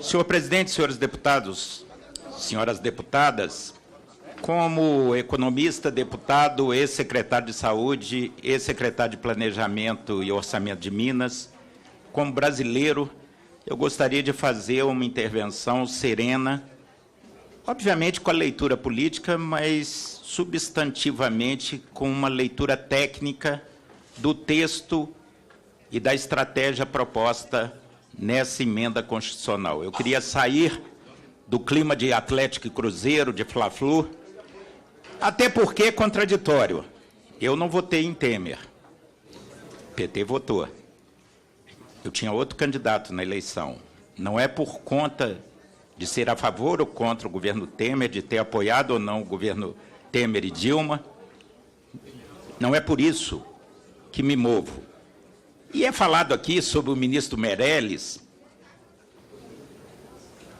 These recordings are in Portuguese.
Senhor presidente, senhores deputados, senhoras deputadas, como economista, deputado, ex-secretário de Saúde, ex-secretário de Planejamento e Orçamento de Minas, como brasileiro, eu gostaria de fazer uma intervenção serena, obviamente com a leitura política, mas substantivamente com uma leitura técnica do texto e da estratégia proposta nessa emenda constitucional. Eu queria sair do clima de Atlético e Cruzeiro, de Fla-Flu, até porque é contraditório. Eu não votei em Temer. O PT votou. Eu tinha outro candidato na eleição. Não é por conta de ser a favor ou contra o governo Temer, de ter apoiado ou não o governo Temer e Dilma. Não é por isso que me movo. E é falado aqui sobre o ministro Meirelles.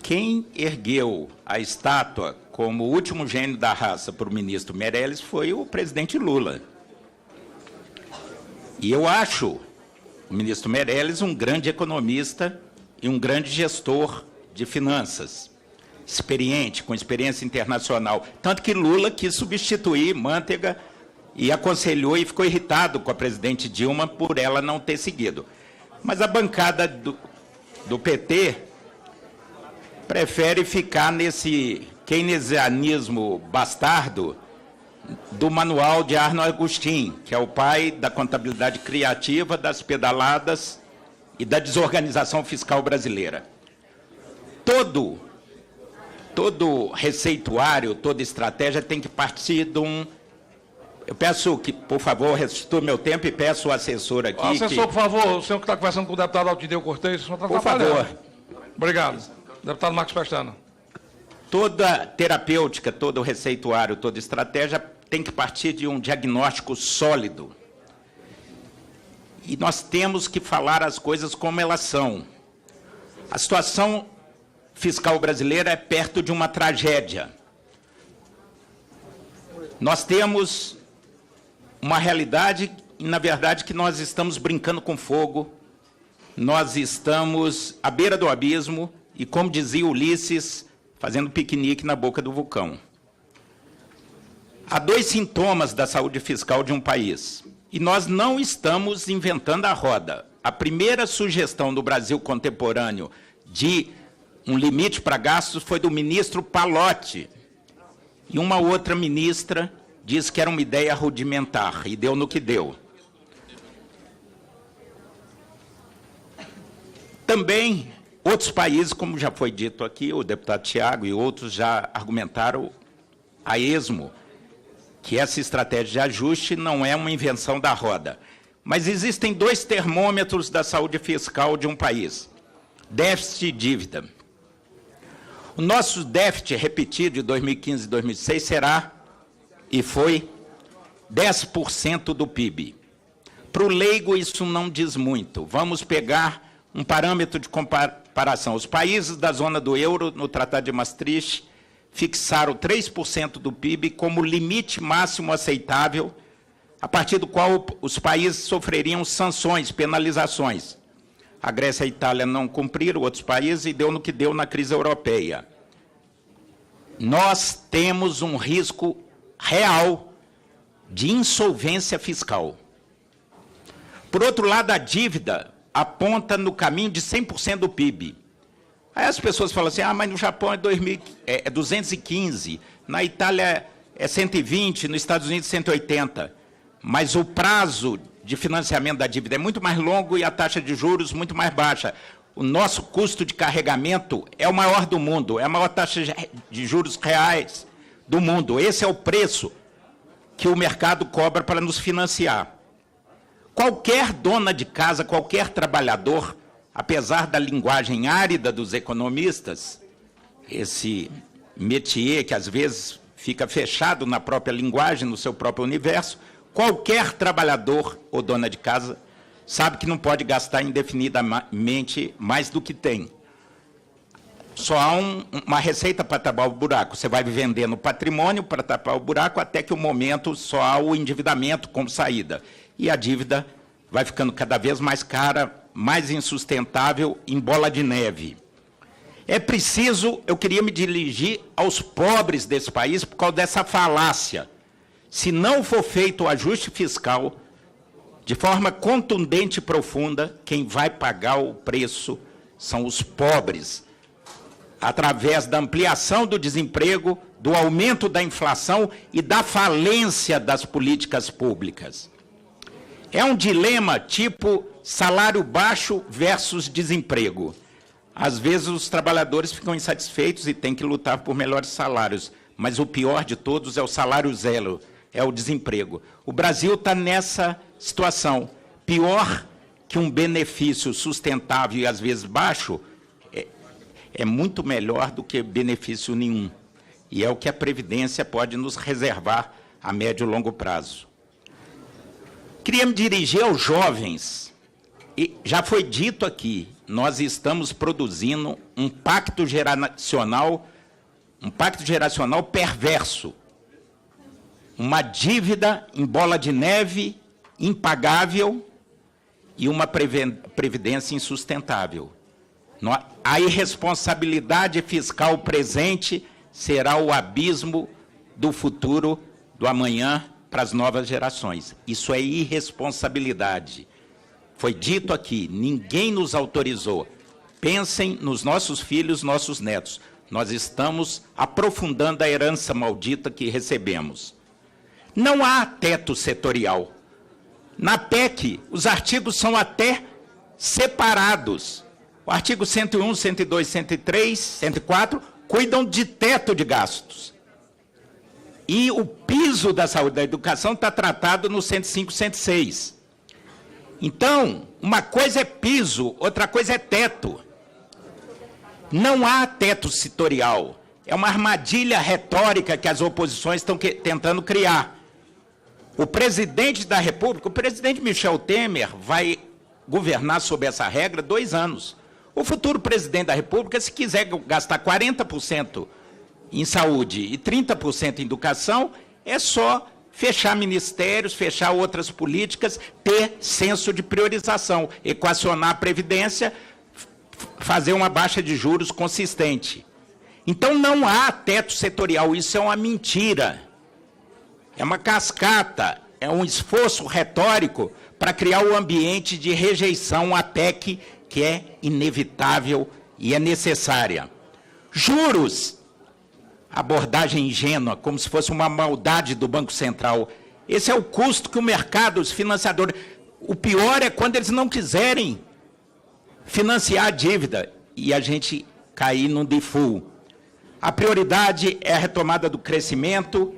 Quem ergueu a estátua como o último gênio da raça para o ministro Meirelles foi o presidente Lula. E eu acho o ministro Meirelles um grande economista e um grande gestor de finanças, experiente, com experiência internacional. Tanto que Lula quis substituir Manteiga e aconselhou e ficou irritado com a presidente Dilma por ela não ter seguido. Mas a bancada do PT prefere ficar nesse keynesianismo bastardo do manual de Arno Agustin, que é o pai da contabilidade criativa, das pedaladas e da desorganização fiscal brasileira. Todo receituário, toda estratégia tem que partir de um... Eu peço que, por favor, restitua meu tempo e peço ao assessor aqui... Assessor, por favor, o senhor que está conversando com o deputado Altideu Cortez, o senhor está atrapalhando. Por favor. Obrigado. Deputado Marcos Pestana. Toda terapêutica, todo receituário, toda estratégia tem que partir de um diagnóstico sólido. E nós temos que falar as coisas como elas são. A situação fiscal brasileira é perto de uma tragédia. Nós temos uma realidade, na verdade, que nós estamos brincando com fogo, nós estamos à beira do abismo e, como dizia Ulisses, fazendo piquenique na boca do vulcão. Há dois sintomas da saúde fiscal de um país, e nós não estamos inventando a roda. A primeira sugestão do Brasil contemporâneo de um limite para gastos foi do ministro Palotti, e uma outra ministra disse que era uma ideia rudimentar, e deu no que deu. Também, outros países, como já foi dito aqui, o deputado Tiago e outros já argumentaram a esmo, que essa estratégia de ajuste não é uma invenção da roda. Mas existem dois termômetros da saúde fiscal de um país: déficit e dívida. O nosso déficit repetido de 2015 e 2006 será, e foi, 10% do PIB. Para o leigo, isso não diz muito. Vamos pegar um parâmetro de comparação. Os países da zona do euro, no Tratado de Maastricht, fixaram 3% do PIB como limite máximo aceitável, a partir do qual os países sofreriam sanções, penalizações. A Grécia e a Itália não cumpriram, outros países, e deu no que deu na crise europeia. Nós temos um risco real de insolvência fiscal. Por outro lado, a dívida aponta no caminho de 100% do PIB. Aí as pessoas falam assim, mas no Japão é 215, na Itália é 120, nos Estados Unidos 180. Mas o prazo de financiamento da dívida é muito mais longo e a taxa de juros muito mais baixa. O nosso custo de carregamento é o maior do mundo, é a maior taxa de juros reais do mundo. Esse é o preço que o mercado cobra para nos financiar. Qualquer dona de casa, qualquer trabalhador, apesar da linguagem árida dos economistas, esse métier que às vezes fica fechado na própria linguagem, no seu próprio universo, qualquer trabalhador ou dona de casa sabe que não pode gastar indefinidamente mais do que tem. Só há uma receita para tapar o buraco. Você vai vendendo patrimônio para tapar o buraco até que o momento só há o endividamento como saída. E a dívida vai ficando cada vez mais cara, mais insustentável, em bola de neve. É preciso, eu queria me dirigir aos pobres desse país por causa dessa falácia. Se não for feito o ajuste fiscal, de forma contundente e profunda, quem vai pagar o preço são os pobres, através da ampliação do desemprego, do aumento da inflação e da falência das políticas públicas. É um dilema tipo salário baixo versus desemprego. Às vezes os trabalhadores ficam insatisfeitos e têm que lutar por melhores salários, mas o pior de todos é o salário zero, é o desemprego. O Brasil está nessa situação. Pior que um benefício sustentável e às vezes baixo, é muito melhor do que benefício nenhum. E é o que a Previdência pode nos reservar a médio e longo prazo. Queria me dirigir aos jovens. E já foi dito aqui, nós estamos produzindo um pacto geracional perverso. Uma dívida em bola de neve, impagável, e uma previdência insustentável. A irresponsabilidade fiscal presente será o abismo do futuro do amanhã para as novas gerações. Isso é irresponsabilidade. Foi dito aqui, ninguém nos autorizou. Pensem nos nossos filhos, nossos netos. Nós estamos aprofundando a herança maldita que recebemos. Não há teto setorial. Na PEC, os artigos são até separados. O artigo 101, 102, 103, 104 cuidam de teto de gastos. E o piso da saúde e da educação está tratado no 105, 106. Então, uma coisa é piso, outra coisa é teto. Não há teto setorial. É uma armadilha retórica que as oposições estão tentando criar. O presidente da República, o presidente Michel Temer, vai governar sob essa regra 2 anos. O futuro presidente da República, se quiser gastar 40% em saúde e 30% em educação, é só fechar ministérios, fechar outras políticas, ter senso de priorização, equacionar a Previdência, fazer uma baixa de juros consistente. Então não há teto setorial, isso é uma mentira. É uma cascata, é um esforço retórico para criar um ambiente de rejeição à PEC, que é inevitável e é necessária. Juros, abordagem ingênua, como se fosse uma maldade do Banco Central. Esse é o custo que o mercado, os financiadores... O pior é quando eles não quiserem financiar a dívida e a gente cair no default. A prioridade é a retomada do crescimento,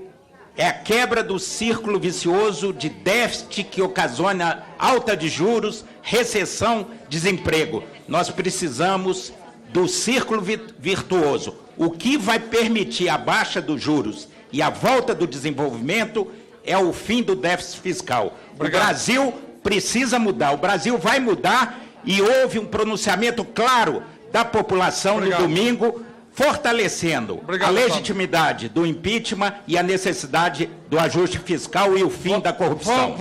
é a quebra do círculo vicioso de déficit que ocasiona alta de juros, recessão, desemprego. Nós precisamos do círculo virtuoso. O que vai permitir a baixa dos juros e a volta do desenvolvimento é o fim do déficit fiscal. Obrigado. O Brasil precisa mudar, o Brasil vai mudar e houve um pronunciamento claro da população no domingo, fortalecendo a legitimidade do impeachment e a necessidade do ajuste fiscal e o fim da corrupção.